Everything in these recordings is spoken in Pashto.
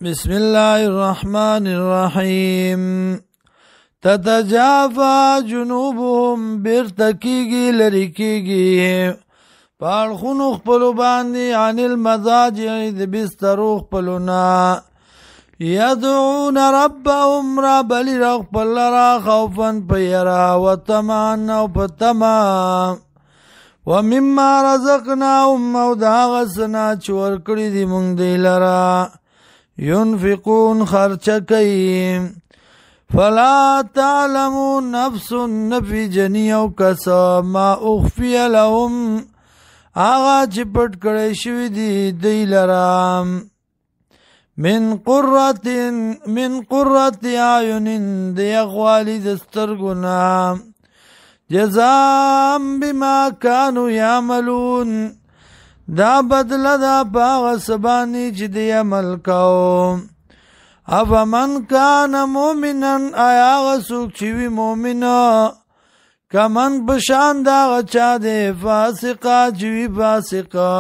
بسم الله الرحمن الرحيم تتجافى جنوبهم برتكيگي لركيگي پاڑخونو خپلو باندې عن المضاجع د بسترو خپلونا يدعون ربهم رب لرخپل لرا خوفا پیرا وطمعا او پتما ومما رزقناهم او داغسنا چور کړی دی مونږ دی لرا ينفقون خرچ کوي فلا تعلمون نفس نفی جنی او کس ما اخفی لهم آغا چی پټ کړی شوی دی دی لرا من قرة اعین دی اغوالی دسترگنا جزام بما كانوا يعملون دا بدل دا پاغ سبانی چی دی عمل کاؤ افمن کان مومنا آیا غسوک چیوی مومنا کمن بشان دا غچا دے فاسقا چیوی فاسقا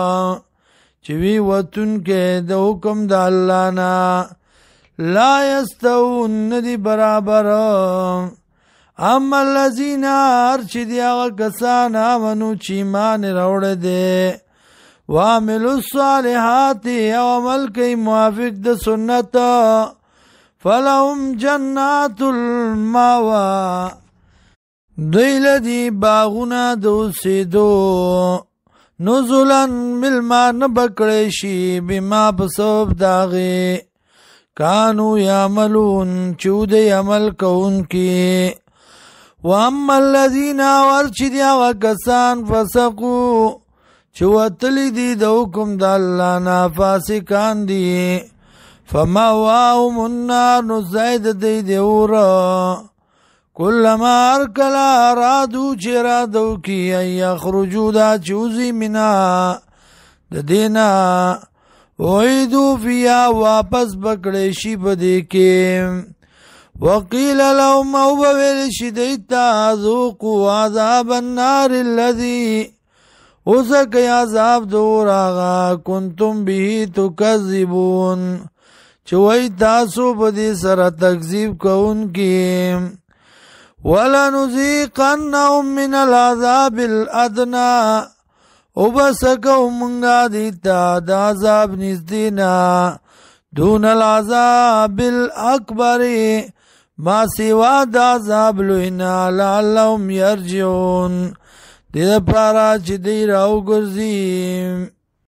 چیوی وطن کے دا حکم دا اللہ نا لا یستوون ندی برابر اما اللذین ارچی دی آغا کسان آمنو چیمان روڑ دے وعملوا الصالحات او عمل کئی موافق د سنت فلهم جنات الماوا دیل دی باغونا دو سیدو نزولا ملما نبکڑیشی بما بسوب داغی کانو یعملون چود عمل کون کی واما الذین ورچی دی آغا کسان فسقو چواتلی دی دا حکم دا اللہ نا فاسقان دی فماواهم النار نزاید دی دیورا کلما ارکلا ارادو چی رادو کی ای اخرجو دا چوزی منا دا دینا وعیدو فیا واپس بکڑیشی بدی کی وقیل لهم او بویلشی دیتا ذوقو عذاب النار اللذی اوزکی عذاب دور آغا کنتم بھی تکذبون چوئی تاسو بدی سر تکذیب کون کی وَلَنُذِيقَنَّهُم مِّنَ الْعَذَابِ الْأَدْنَى وبسکو منگا دیتا دا عذاب نزدینا دون العذاب الاکبر ما سوا دا عذاب لوینا لعلهم یرجعون دیده پارا چی دی راو گرزیم